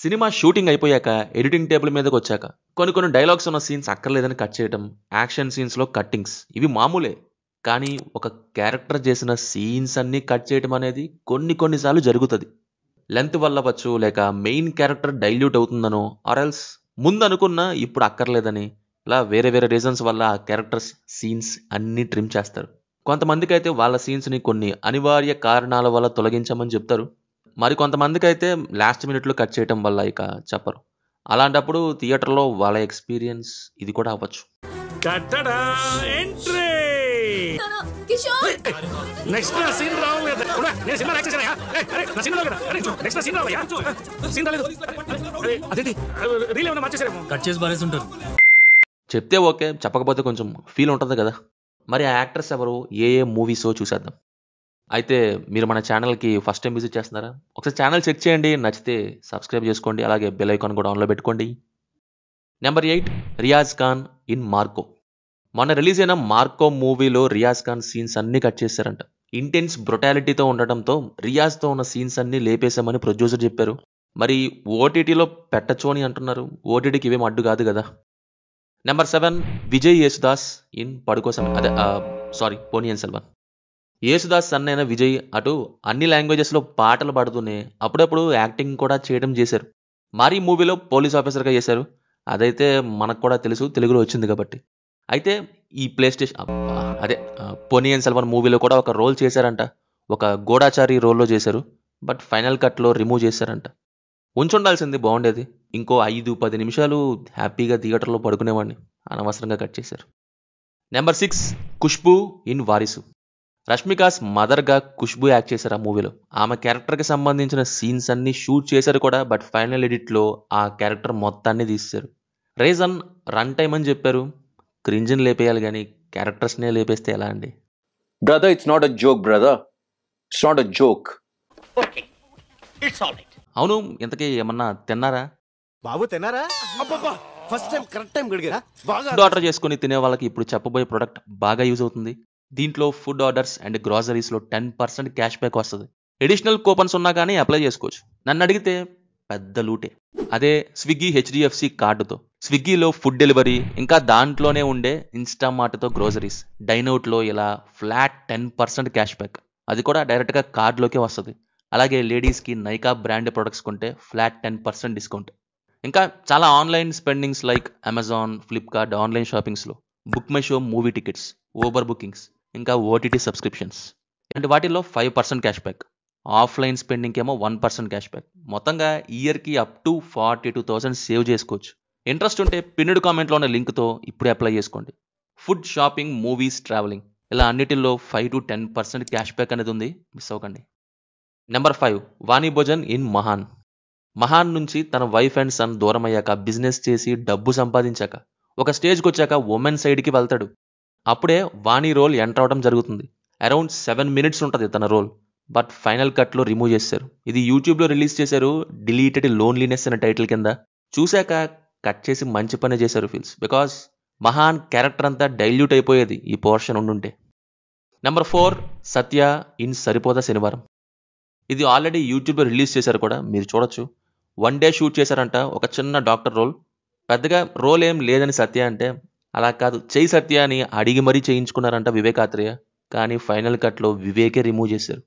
Cinema shooting అయిపోయాక editing table మీదకి వచ్చాక కొన్ని డైలాగ్స్ ఉన్న సీన్స్ అక్కర్లేదని కట్ చేయటం, యాక్షన్ సీన్స్లో కట్టింగ్స్ ఇవి మామూలే. కానీ ఒక క్యారెక్టర్ చేసిన సీన్స్ అన్నీ కట్ చేయటం అనేది కొన్నిసార్లు జరుగుతుంది. లెంత్ వల్ల వచ్చు, లేక మెయిన్ క్యారెక్టర్ డైల్యూట్ అవుతుందనో, ఆర్ఎల్స్ ముందు అనుకున్న ఇప్పుడు అక్కర్లేదని, ఇలా వేరే రీజన్స్ వల్ల ఆ క్యారెక్టర్స్ సీన్స్ అన్నీ ట్రిమ్ చేస్తారు. కొంతమందికి అయితే వాళ్ళ సీన్స్ని కొన్ని అనివార్య కారణాల వల్ల తొలగించమని చెప్తారు. మరి కొంతమందికి అయితే లాస్ట్ మినిట్లో కట్ చేయటం వల్ల ఇక చెప్పరు. అలాంటప్పుడు థియేటర్లో వాళ్ళ ఎక్స్పీరియన్స్ ఇది కూడా అవ్వచ్చు. చెప్తే ఓకే, చెప్పకపోతే కొంచెం ఫీల్ ఉంటుంది కదా. మరి ఆ యాక్టర్స్ ఎవరు, ఏ మూవీసో చూసేద్దాం. అయితే మీరు మన ఛానల్కి ఫస్ట్ టైం విజిట్ చేస్తున్నారా? ఒకసారి ఛానల్ చెక్ చేయండి, నచ్చితే సబ్స్క్రైబ్ చేసుకోండి, అలాగే బెల్ ఐకాన్ కూడా ఆన్లో పెట్టుకోండి. Number 8, Riyaz Khan in Marco. మొన్న రిలీజ్ అయిన మార్కో మూవీలో రియాజ్ ఖాన్ సీన్స్ అన్నీ కట్ చేశారంట. ఇంటెన్స్ బ్రొటాలిటీతో ఉండటంతో రియాజ్తో ఉన్న సీన్స్ అన్నీ లేపేశామని ప్రొడ్యూసర్ చెప్పారు. మరి ఓటీటీలో పెట్టచ్చు అని అంటున్నారు. ఓటీటీకి ఇవేం అడ్డు కాదు కదా. నెంబర్ 7, విజయ్ యేసుదాస్ ఇన్ పడుకోసం, పొన్నియిన్ సెల్వన్. యేసుదాస్ సన్ అయిన విజయ్ అటు అన్ని లాంగ్వేజెస్లో పాటలు పాడుతూనే అప్పుడప్పుడు యాక్టింగ్ కూడా చేయడం చేశారు. మరి మూవీలో పోలీస్ ఆఫీసర్గా చేశారు. అదైతే మనకు కూడా తెలుసు, తెలుగులో వచ్చింది కాబట్టి. అయితే ఈ పొన్నియిన్ సెల్వన్ మూవీలో కూడా ఒక రోల్ చేశారంట. ఒక గూఢాచారి రోల్లో చేశారు. బట్ ఫైనల్ కట్లో రిమూవ్ చేశారంట. ఉంచుండాల్సింది, బాగుండేది. ఇంకో 5-10 నిమిషాలు హ్యాపీగా థియేటర్లో పడుకునేవాడిని. అనవసరంగా కట్ చేశారు. Number 6, Khushbu in Varisu. రష్మికాస్ మదర్గా ఖుష్బూ యాక్ట్ చేశారు ఆ మూవీలో. ఆమె క్యారెక్టర్కి సంబంధించిన సీన్స్ అన్నీ షూట్ చేశారు కూడా, బట్ ఫైనల్ ఎడిట్లో ఆ క్యారెక్టర్ మొత్తాన్ని తీశారు. రీజన్ రన్ టైమ్ అని చెప్పారు. క్రింజ్ని లేపేయాలి కానీ క్యారెక్టర్స్నే లేపేస్తే ఎలా అండి? Brother, it's not a joke, brother. It's not a joke. Okay, it's all right. అవును, ఇంతకీ ఏమన్నా తిన్నారా? బాబు తిన్నారా? అబ్బబ్బా, ఫస్ట్ టైం కరెక్ట్ టైం గడిగారా? బాగా ఫుడ్ ఆర్డర్ చేసుకుని తినే వాళ్ళకి ఇప్పుడు చెప్పబోయే ప్రోడక్ట్ బాగా యూజ్ అవుతుంది. దీంట్లో ఫుడ్ ఆర్డర్స్ అండ్ గ్రాసరీస్లో 10% క్యాష్ బ్యాక్ వస్తుంది. ఎడిషనల్ కూపన్స్ ఉన్నా కానీ అప్లై చేసుకోవచ్చు. నన్ను అడిగితే పెద్ద లూటే. అదే స్విగ్గీ హెచ్డిఎఫ్సి కార్డుతో. స్విగ్గీలో ఫుడ్ డెలివరీ, ఇంకా దాంట్లోనే ఉండే ఇన్స్టామార్ట్తో గ్రోసరీస్, డైనౌట్లో ఇలా ఫ్లాట్ 10% క్యాష్ బ్యాక్. అది కూడా డైరెక్ట్గా కార్డులోకే వస్తుంది. అలాగే లేడీస్కి నైకా బ్రాండ్ ప్రొడక్ట్స్ కొంటే ఫ్లాట్ 10% డిస్కౌంట్. ఇంకా చాలా online spendings like Amazon, Flipkart online షాపింగ్స్లో BookMyShow movie tickets, Uber bookings, ఇంకా ఓటీటీ సబ్స్క్రిప్షన్స్, ఇలాంటి వాటిల్లో 5% క్యాష్ బ్యాక్. ఆఫ్లైన్ స్పెండింగ్కి ఏమో 1% క్యాష్ బ్యాక్. మొత్తంగా ఇయర్కి అప్ టు 42,000 సేవ్ చేసుకోవచ్చు. ఇంట్రెస్ట్ ఉంటే పిన్నుడు కామెంట్లో ఉన్న లింక్తో ఇప్పుడే అప్లై చేసుకోండి. ఫుడ్, షాపింగ్, మూవీస్, ట్రావెలింగ్ ఇలా అన్నిటిల్లో 5-10% క్యాష్ బ్యాక్ అనేది ఉంది, మిస్ అవ్వకండి. నెంబర్ 5, వాణి భోజన్ ఇన్ మహాన్. మహాన్ నుంచి తన వైఫ్ అండ్ సన్ దూరం అయ్యాక, బిజినెస్ చేసి డబ్బు సంపాదించాక, ఒక స్టేజ్కి వచ్చాక ఉమెన్ సైడ్కి వెళ్తాడు. అప్పుడే వాణి రోల్ ఎంటర్ అవడం జరుగుతుంది. అరౌండ్ 7 minutes ఉంటుంది తన రోల్. బట్ ఫైనల్ కట్లో రిమూవ్ చేశారు. ఇది యూట్యూబ్లో రిలీజ్ చేశారు, డిలీటెడ్ లోన్లీనెస్ అనే టైటిల్ కింద. చూశాక కట్ చేసి మంచి పని చేశారు ఫీల్స్, బికాస్ మహాన్ క్యారెక్టర్ అంతా డైల్యూట్ అయిపోయేది ఈ పోర్షన్ ఉండుంటే. నెంబర్ 4, సత్య ఇన్ సరిపోదా శనివారం. ఇది ఆల్రెడీ యూట్యూబ్లో రిలీజ్ చేశారు కూడా, మీరు చూడొచ్చు. 1 day షూట్ చేశారంట, ఒక చిన్న డాక్టర్ రోల్. పెద్దగా రోల్ ఏం లేదని సత్య అంటే, అలా కాదు చెయ్యి సత్య అని అడిగి మరీ చేయించుకున్నారంట వివేక్ ఆత్రేయ. కానీ ఫైనల్ కట్లో వివేకే రిమూవ్ చేశారు.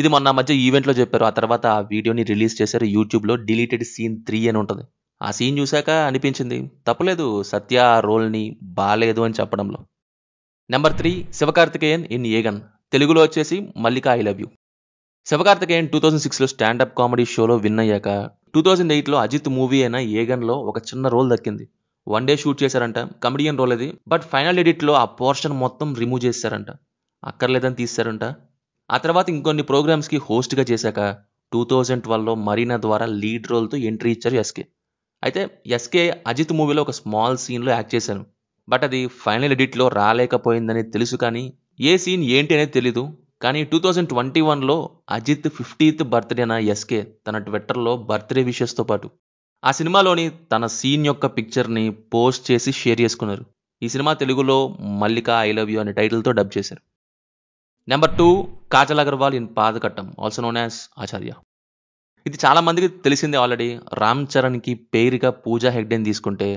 ఇది మొన్న మధ్య ఈవెంట్లో చెప్పారు. ఆ తర్వాత ఆ వీడియోని రిలీజ్ చేశారు యూట్యూబ్లో. డిలీటెడ్ సీన్ 3 అని ఉంటుంది. ఆ సీన్ చూశాక అనిపించింది తప్పలేదు సత్య ఆ రోల్ని బాలేదు అని చెప్పడంలో. నెంబర్ 3, శివకార్తికేయన్ ఇన్ ఏగన్. తెలుగులో వచ్చేసి Mallika I love you. Sivakarthikeyan 2006లో స్టాండప్ కామెడీ షోలో విన్ అయ్యాక 2008లో అజిత్ మూవీ అయిన ఏగన్లో ఒక చిన్న రోల్ దక్కింది. 1 day షూట్ చేశారంట, కమెడియన్ రోల్ అది. బట్ ఫైనల్ ఎడిట్లో ఆ పోర్షన్ మొత్తం రిమూవ్ చేశారంట, అక్కర్లేదని తీశారంట. ఆ తర్వాత ఇంకొన్ని ప్రోగ్రామ్స్కి హోస్ట్గా చేశాక 2012లో మరీనా ద్వారా లీడ్ రోల్తో ఎంట్రీ ఇచ్చారు ఎస్కే. అయితే ఎస్కే అజిత్ మూవీలో ఒక స్మాల్ సీన్లో యాక్ట్ చేశాను. బట్ అది ఫైనల్ ఎడిట్లో రాలేకపోయిందని తెలుసు, కానీ ఏ సీన్ ఏంటి అనేది తెలీదు. కానీ 2021లో అజిత్ 50th బర్త్డేన ఎస్కే తన ట్విట్టర్లో బర్త్డే విషెస్తో పాటు ఆ సినిమాలోని తన సీన్ యొక్క పిక్చర్ని పోస్ట్ చేసి షేర్ చేసుకున్నారు. ఈ సినిమా తెలుగులో మల్లిక ఐ లవ్ యూ అనే టైటిల్తో డబ్ చేశారు. నెంబర్ 2, కాజల్ అగర్వాల్ ఇన్ పాదకట్టం, ఆల్సో నోన్ యాజ్ ఆచార్య. ఇది చాలా మందికి తెలిసిందే ఆల్రెడీ. రామ్ చరణ్కి పేరుగా పూజా హెగ్డేని తీసుకుంటే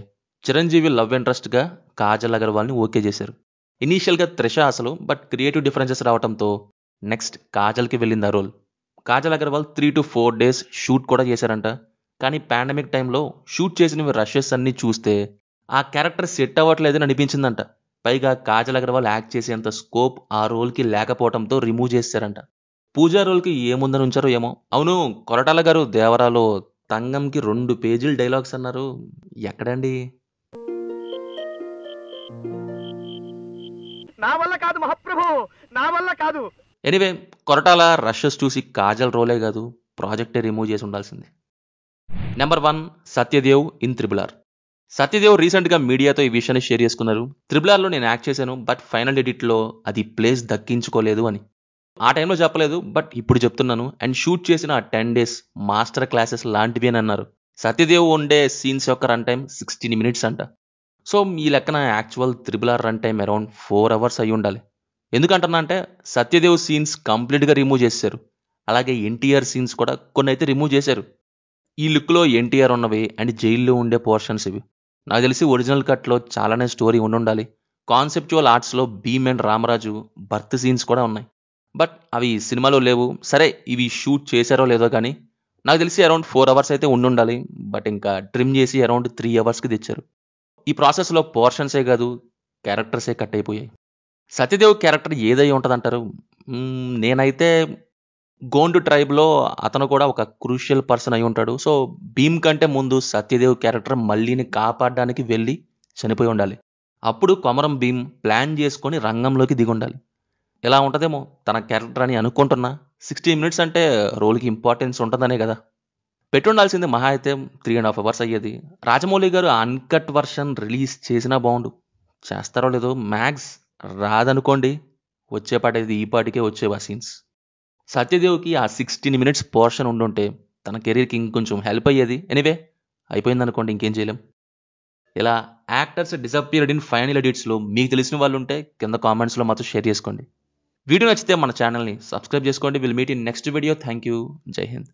చిరంజీవి లవ్ ఇంట్రెస్ట్గా కాజల్ అగర్వాల్ని ఓకే చేశారు. ఇనీషియల్గా త్రిష అసలు, బట్ క్రియేటివ్ డిఫరెన్సెస్ రావడంతో నెక్స్ట్ కాజల్కి వెళ్ళింది ఆ role. Kajal Aggarwal 3 to 4 days shoot కూడా చేశారంట. కానీ పాండమిక్ టైంలో షూట్ చేసినవి రషెస్ అన్నీ చూస్తే ఆ క్యారెక్టర్ సెట్ అవ్వట్లేదని అనిపించిందంట. పైగా కాజల్ అగర్వాల్ యాక్ట్ చేసేంత స్కోప్ ఆ రోల్కి లేకపోవడంతో రిమూవ్ చేశారంట. పూజా రోల్కి ఏముందని ఉంచారో ఏమో. అవును, కొరటాల గారు దేవరాలో తంగంకి 2 పేజీలు డైలాగ్స్ అన్నారు. ఎక్కడండి? నా వల్ల కాదు మహాప్రభు, నా వల్ల కాదు. ఎనీవే, కొరటాల రషెస్ చూసి కాజల్ రోలే కాదు ప్రాజెక్టే రిమూవ్ చేసి ఉండాల్సింది. Number 1, Satyadev in triple R. Satyadev రీసెంట్గా మీడియాతో ఈ విషయాన్ని షేర్ చేసుకున్నారు. త్రిబుల్ ఆర్లో నేను యాక్ట్ చేశాను, బట్ ఫైనల్ ఎడిట్లో అది ప్లేస్ దక్కించుకోలేదు అని. ఆ టైంలో చెప్పలేదు, బట్ ఇప్పుడు చెప్తున్నాను. అండ్ షూట్ చేసిన ఆ 10 days మాస్టర్ క్లాసెస్ లాంటివి అని అన్నారు. సత్యదేవ్ ఉండే సీన్స్ యొక్క రన్ టైం 16 minutes అంట. సో ఈ లెక్కన actual triple R run time around 4 hours అయి ఉండాలి. ఎందుకంటున్నా అంటే సత్యదేవ్ సీన్స్ కంప్లీట్గా రిమూవ్ చేశారు. అలాగే ఎన్టీఆర్ సీన్స్ కూడా కొన్ని అయితే రిమూవ్ చేశారు. ఈ లుక్లో ఎన్టీఆర్ ఉన్నవి అండ్ జైల్లో ఉండే పోర్షన్స్ ఇవి. నాకు తెలిసి ఒరిజినల్ కట్లో చాలానే స్టోరీ ఉండాలి. కాన్సెప్చువల్ ఆర్ట్స్లో Bheem and Ramaraju birth scenes కూడా ఉన్నాయి, బట్ అవి సినిమాలో లేవు. సరే, ఇవి షూట్ చేశారో లేదో కానీ నాకు తెలిసి అరౌండ్ 4 hours అయితే ఉండాలి. బట్ ఇంకా ట్రిమ్ చేసి అరౌండ్ 3 hours తెచ్చారు. ఈ ప్రాసెస్లో పోర్షన్సే కాదు క్యారెక్టర్సే కట్ అయిపోయాయి. సత్యదేవ్ క్యారెక్టర్ ఏదై ఉంటుందంటారు? నేనైతే గోండు ట్రైబ్లో అతను కూడా ఒక క్రూషియల్ పర్సన్ అయి ఉంటాడు. సో భీమ్ కంటే ముందు సత్యదేవ్ క్యారెక్టర్ మళ్ళీని కాపాడడానికి వెళ్ళి చనిపోయి ఉండాలి. అప్పుడు కొమరం భీమ్ ప్లాన్ చేసుకొని రంగంలోకి దిగి ఉండాలి. ఇలా ఉంటుందేమో తన క్యారెక్టర్ అని అనుకుంటున్నా. 16 minutes అంటే రోల్కి ఇంపార్టెన్స్ ఉంటుందనే కదా. పెట్టుండాల్సింది మహా అయితే 3.5 hours అయ్యేది. రాజమౌళి గారు అన్కట్ వర్షన్ రిలీజ్ చేసినా బాగుండు. చేస్తారో లేదో, మ్యాక్స్ రాదనుకోండి, వచ్చేపాటేది ఈ పాటికే వచ్చేవా సీన్స్. సత్యదేవ్కి ఆ 16 minutes పోర్షన్ ఉండుంటే తన కెరీర్కి ఇంకొంచెం హెల్ప్ అయ్యేది. ఎనీవే, అయిపోయిందనుకోండి, ఇంకేం చేయలేం. ఇలా యాక్టర్స్ డిసప్పియర్డ్ ఇన్ ఫైనల్ ఎడిట్స్లో మీకు తెలిసిన వాళ్ళు ఉంటే కింద కామెంట్స్లో మాతో షేర్ చేసుకోండి. వీడియో నచ్చితే మన ఛానల్ని సబ్స్క్రైబ్ చేసుకోండి. Will meet in next video. Thank you. జై హింద్.